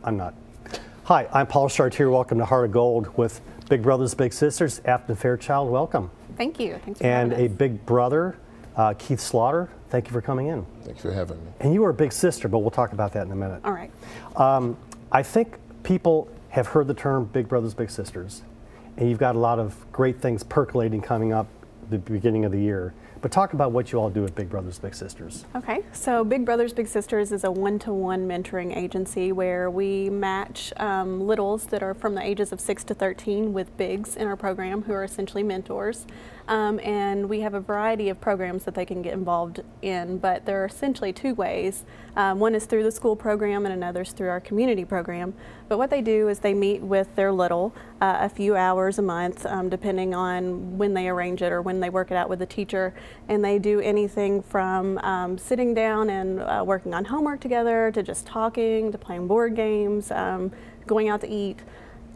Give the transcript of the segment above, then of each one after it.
I'm not. Hi, I'm Paul Chartier. Welcome to Heart of Gold with Big Brothers Big Sisters. Afton Fairchild, welcome. Thank you. Thanks for And having a us. big brother, Keith Slaughter. Thank you for coming in. Thanks for having me. And you are a big sister, but we'll talk about that in a minute. All right. I think people have heard the term Big Brothers Big Sisters, and you've got a lot of great things percolating coming up at the beginning of the year. But talk about what you all do at Big Brothers Big Sisters. Okay, so Big Brothers Big Sisters is a one-to-one mentoring agency where we match littles that are from the ages of 6 to 13 with bigs in our program who are essentially mentors. And we have a variety of programs that they can get involved in, but there are essentially two ways. One is through the school program and another is through our community program. But what they do is they meet with their little a few hours a month, depending on when they arrange it or when they work it out with the teacher. And they do anything from sitting down and working on homework together to just talking to playing board games, going out to eat.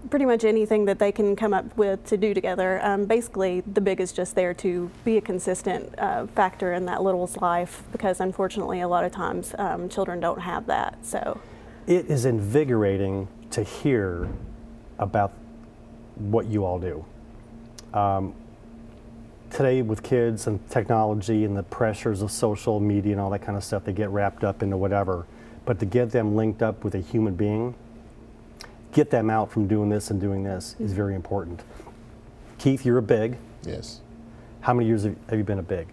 Pretty much anything that they can come up with to do together. Basically, the big is just there to be a consistent factor in that little's life because unfortunately a lot of times children don't have that. So It is invigorating to hear about what you all do. Today with kids and technology and the pressures of social media and all that kind of stuff, they get wrapped up into whatever. But to get them linked up with a human being, get them out from doing this and doing this is very important. Keith, you're a big. Yes. How many years have you been a big?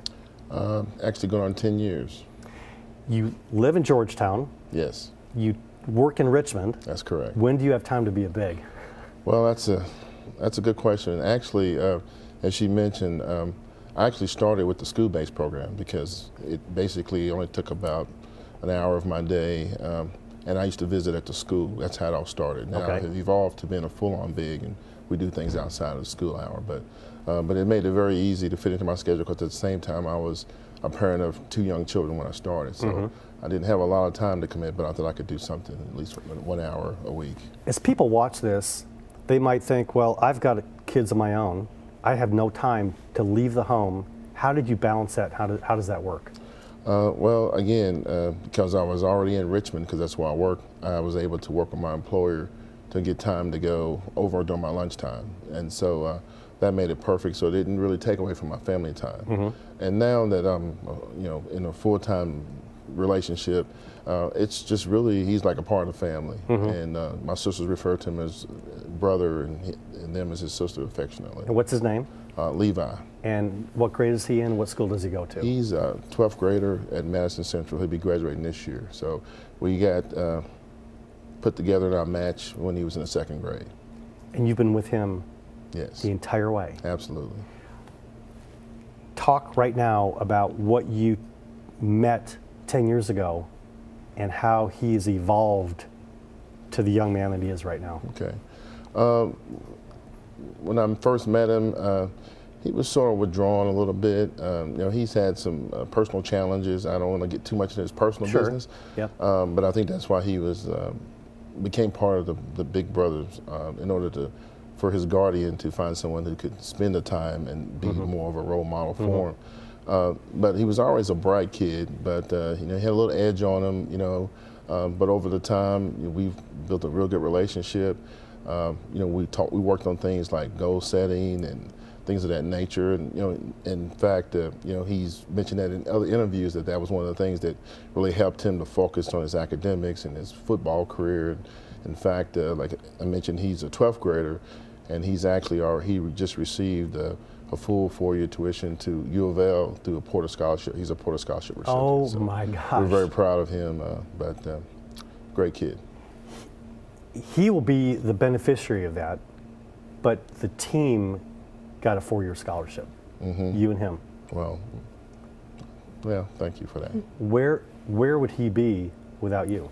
Actually going on 10 years. You live in Georgetown. Yes, You work in Richmond. that's correct. When do you have time to be a big? Well, that's a good question. Actually, as she mentioned, I actually started with the school-based program because it basically only took about an hour of my day, and I used to visit at the school. That's how it all started. Now Okay. I've evolved to being a full-on big, and we do things outside of the school hour. But it made it very easy to fit into my schedule because at the same time I was a parent of 2 young children when I started. So I didn't have a lot of time to commit, but I thought I could do something at least for 1 hour a week. As people watch this, they might think, well, I've got kids of my own. I have no time to leave the home. How did you balance that? How does that work? Well, again, because I was already in Richmond, because that's where I work, I was able to work with my employer to get time to go over during my lunchtime. And so that made it perfect, so it didn't really take away from my family time. And now that I'm in a full-time relationship, it's just really, he's like a part of the family. And my sisters refer to him as brother and them as his sister affectionately. And what's his name? Levi. And what grade is he in? What school does he go to? He's a 12th grader at Madison Central. He'll be graduating this year. So we got put together in our match when he was in the 2nd grade. And you've been with him Yes, the entire way. absolutely. Talk right now about what you met 10 years ago and how he's evolved to the young man that he is right now. Okay. When I first met him, he was sort of withdrawn a little bit. He's had some personal challenges. I don't want to get too much into his personal Sure. business. Yep. But I think that's why he became part of the Big Brothers in order for his guardian to find someone who could spend the time and be more of a role model for him. But he was always a bright kid, but he had a little edge on him, but over the time, we've built a real good relationship. We worked on things like goal setting and things of that nature. And in fact, he's mentioned that in other interviews that was one of the things that really helped him to focus on his academics and his football career. In fact, like I mentioned, he's a 12th grader, and he just received a full 4-year tuition to U of L through a Porter Scholarship. He's a Porter Scholarship recipient. Oh so my gosh. we're very proud of him, but great kid. He will be the beneficiary of that, but the team got a 4-year scholarship. You and him. Well, thank you for that. Where would he be without you?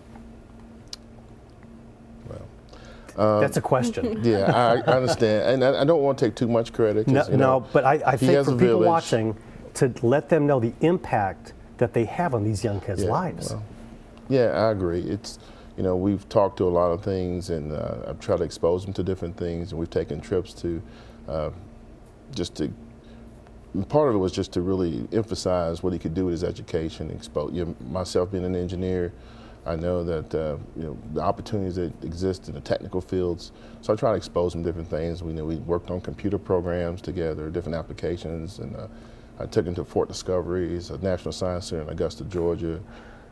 That's a question. Yeah, I understand, and I don't want to take too much credit. 'Cause, But I he think has for a people village. watching, to let them know the impact that they have on these young kids' Yeah, lives. well, yeah, I agree. It's, we've talked to a lot of things, and I've tried to expose them to different things, and we've taken trips to part of it was just to really emphasize what he could do with his education, myself being an engineer, I know that the opportunities that exist in the technical fields. So I try to expose them to different things. We worked on computer programs together, different applications, and I took him to Fort Discoveries, a National Science Center in Augusta, Georgia,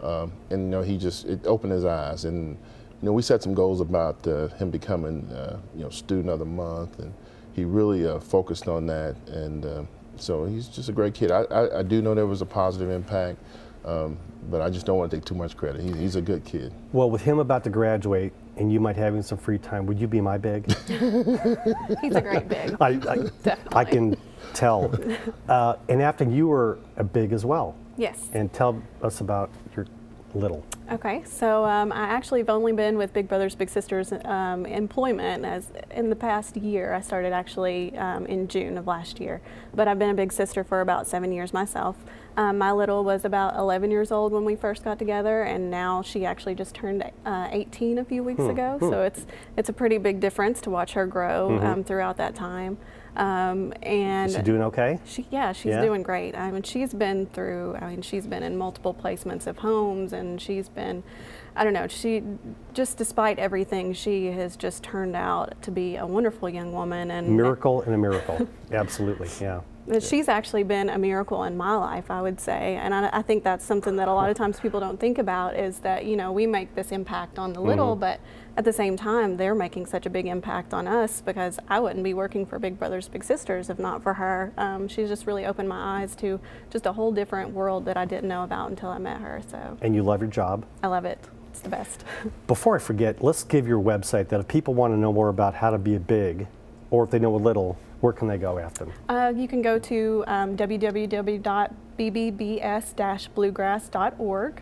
and it opened his eyes. And we set some goals about him becoming student of the month, and he really focused on that. And so he's just a great kid. I do know there was a positive impact. But I just don't want to take too much credit. He's a good kid. Well, with him about to graduate and you might having some free time, would you be my big? He's a great big. I can tell. And after you were a big as well. Yes. And tell us about your little. Okay, so I actually have only been with Big Brothers Big Sisters employment as in the past year. I started actually in June of last year, but I've been a big sister for about 7 years myself. My little was about 11 years old when we first got together, and now she actually just turned 18 a few weeks ago. So it's a pretty big difference to watch her grow throughout that time. And is she doing okay? She's doing great. She's been in multiple placements of homes, and she's been, despite everything, she has just turned out to be a wonderful young woman. And miracle and a miracle. Absolutely, yeah. She's actually been a miracle in my life, I would say, and I think that's something that a lot of times people don't think about, is that we make this impact on the little, but at the same time they're making such a big impact on us, because I wouldn't be working for Big Brothers Big Sisters if not for her. She's just really opened my eyes to just a whole different world that I didn't know about until I met her. So. And you love your job? I love it. It's the best. Before I forget, let's give your website that if people want to know more about how to be a big, or if they know a little, where can they go after them? You can go to www.bbbs-bluegrass.org.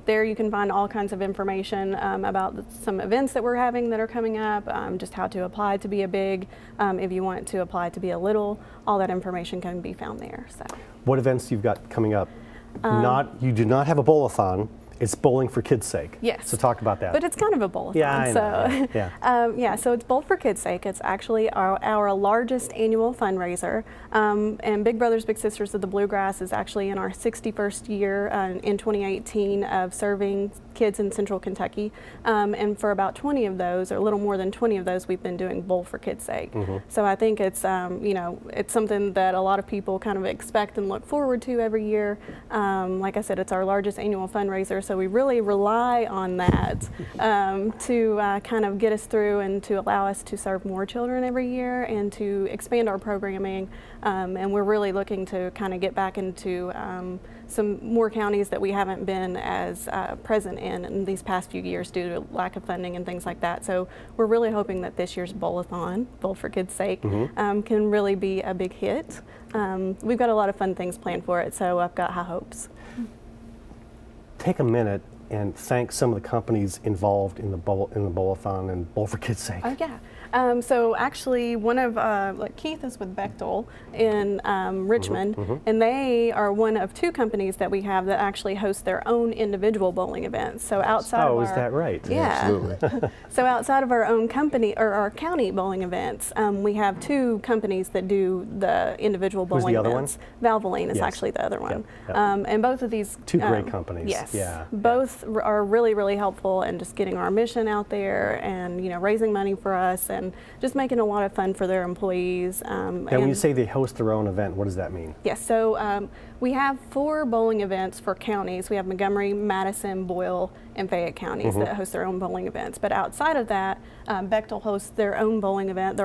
There you can find all kinds of information about some events that we're having that are coming up, just how to apply to be a big, if you want to apply to be a little, all that information can be found there. So. What events you've got coming up? You do not have a bowl-a-thon. It's Bowling for Kids' Sake. Yes. So talk about that. But it's kind of a bowl-a-thon. Yeah, I know. Yeah. So it's Bowl for Kids' Sake. It's actually our largest annual fundraiser. And Big Brothers Big Sisters of the Bluegrass is actually in our 61st year in 2018 of serving kids in Central Kentucky. And for about 20 of those, or a little more than 20 of those, we've been doing Bowl for Kids' Sake. So I think it's it's something that a lot of people kind of expect and look forward to every year. Like I said, it's our largest annual fundraiser. So we really rely on that to kind of get us through and to allow us to serve more children every year and to expand our programming. And we're really looking to kind of get back into some more counties that we haven't been as present in these past few years due to lack of funding and things like that. So we're really hoping that this year's Bowl-a-thon, Bowl for Kids' Sake, can really be a big hit. We've got a lot of fun things planned for it, so I've got high hopes. Take a minute and thank some of the companies involved in the Bowl-a-thon and Bowl for Kids' Sake. Oh yeah. So actually, one of Keith is with Bechtel in Richmond, and they are one of two companies that we have that actually host their own individual bowling events. So outside of our, is that right? Yeah. Absolutely. So outside of our own company or our county bowling events, we have two companies that do the individual bowling Who's the events. Other one? Valvoline is actually the other one. Yep. And both of these two great companies. Yes. Yeah. Both are really, really helpful in just getting our mission out there and raising money for us and just making a lot of fun for their employees. And when you say they host their own event, what does that mean? Yes, so we have 4 bowling events for counties. We have Montgomery, Madison, Boyle, and Fayette counties that host their own bowling events. But outside of that, Bechtel hosts their own bowling event.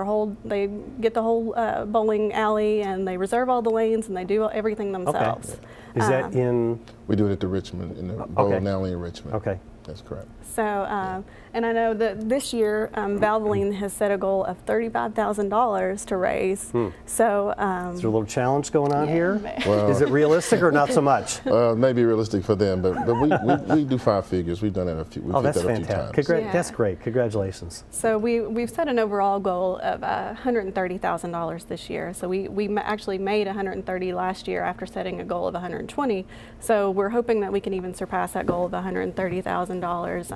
They get the whole bowling alley, and they reserve all the lanes, and they do everything themselves. Okay. Is that in? We do it at the Richmond, in the bowling alley in Richmond. Okay. That's correct. So, and I know that this year, Valvoline has set a goal of $35,000 to raise. So, is there a little challenge going on here? Well, is it realistic or not so much? Maybe realistic for them, but we do 5 figures. We've done that a few. We've that's hit that fantastic. A few times. That's great. Congratulations. So we've set an overall goal of $130,000 this year. So we actually made $130,000 last year after setting a goal of $120,000. So we're hoping that we can even surpass that goal of $130,000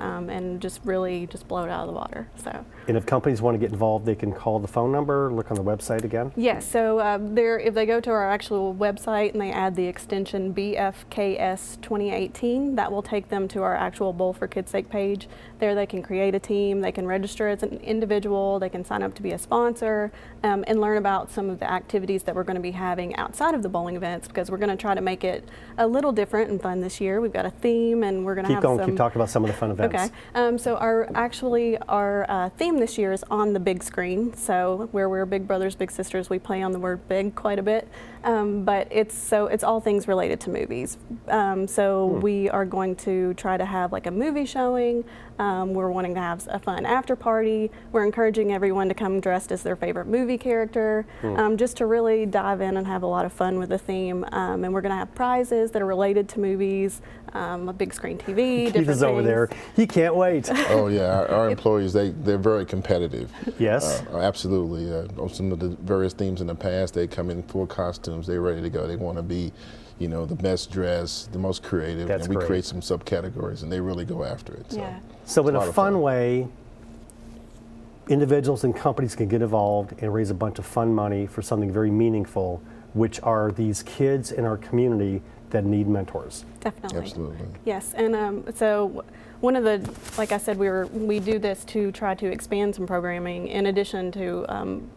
and just really just blow it out of the water. So. And if companies want to get involved, they can call the phone number, look on the website again? Yes, so if they go to our actual website and they add the extension BFKS 2018, that will take them to our actual Bowl for Kids' Sake page. There they can create a team, they can register as an individual, they can sign up to be a sponsor, and learn about some of the activities that we're going to be having outside of the bowling events, because we're going to try to make it a little different and fun this year. We've got a theme, and we're going to have some... Keep talking about some of the fun events. Okay, so our theme this year is on the big screen. So where we're big brothers, big sisters, we play on the word big quite a bit, but it's all things related to movies. We are going to try to have like a movie showing. We're wanting to have a fun after party. We're encouraging everyone to come dressed as their favorite movie character, just to really dive in and have a lot of fun with the theme. And we're going to have prizes that are related to movies, a big screen TV. Keith is over there. He can't wait. Oh yeah, our employees, they're very competitive. Yes. Absolutely. On some of the various themes in the past, they come in full costumes. They're ready to go. They want to be, the best dressed, the most creative. That's and we great. create some subcategories, and they really go after it. Yeah. So in a a lot of fun fun. way, individuals and companies can get involved and raise a bunch of fun money for something very meaningful, which are these kids in our community that need mentors. Definitely. Absolutely. Yes, and so one of the, like I said, we do this to try to expand some programming. In addition to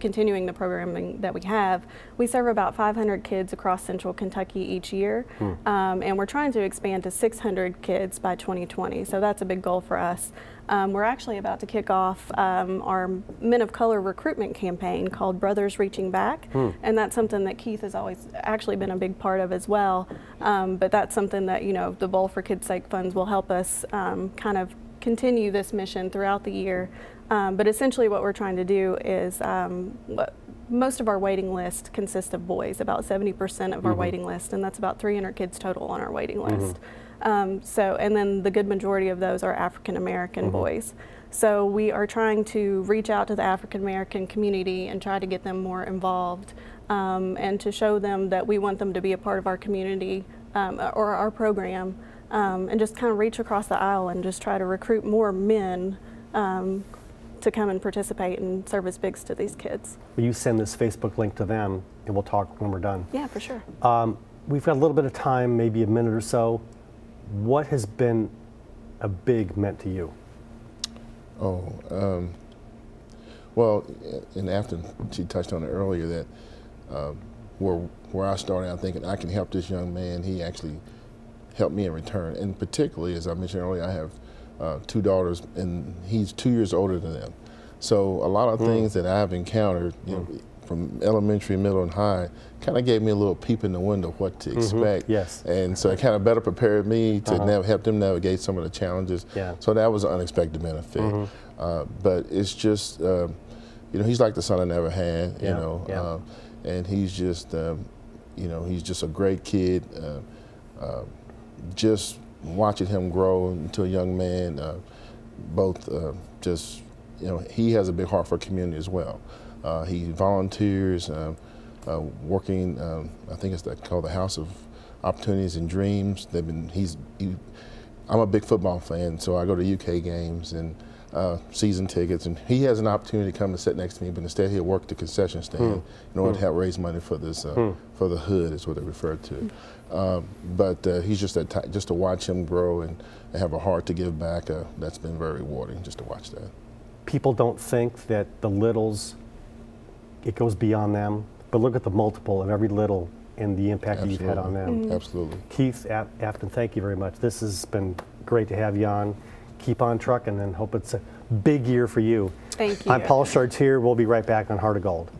continuing the programming that we have, we serve about 500 kids across Central Kentucky each year, and we're trying to expand to 600 kids by 2020. So that's a big goal for us. We're actually about to kick off our Men of Color recruitment campaign called Brothers Reaching Back, and that's something that Keith has always actually been a big part of as well. But that's something that the Bowl for Kids' Sake funds will help us kind of continue this mission throughout the year. But essentially what we're trying to do is most of our waiting list consists of boys, about 70% of our waiting list, and that's about 300 kids total on our waiting list. And then the good majority of those are African American boys. So we are trying to reach out to the African American community and try to get them more involved, and to show them that we want them to be a part of our community or our program, and just kind of reach across the aisle and just try to recruit more men to come and participate and serve as bigs to these kids. Will you send this Facebook link to them, and we'll talk when we're done? Yeah, for sure. We've got a little bit of time, maybe a minute or so. What has been a big meant to you? Well, and after she touched on it earlier, that where I started out thinking I can help this young man, he actually helped me in return. And particularly, as I mentioned earlier, I have 2 daughters, and he's 2 years older than them. So a lot of things that I've encountered, from elementary, middle, and high, kind of gave me a little peep in the window of what to expect. Yes. And so it kind of better prepared me to help them navigate some of the challenges. Yeah. So that was an unexpected benefit. But it's just, he's like the son I never had, and he's just, he's just a great kid. Just watching him grow into a young man, he has a big heart for community as well. He volunteers, working. I think it's called the House of Opportunities and Dreams. I'm a big football fan, so I go to UK games and season tickets, and he has an opportunity to come and sit next to me, but instead he'll work the concession stand in order to help raise money for this, for the hood is what they refer to. But he's just just to watch him grow and have a heart to give back, that's been very rewarding just to watch that. People don't think that the littles, it goes beyond them, but look at the multiple of every little and the impact that you've had on them. Absolutely. Keith Afton, thank you very much. This has been great to have you on. Keep on trucking and hope it's a big year for you. Thank you. I'm Paul Chartier. We'll be right back on Heart of Gold.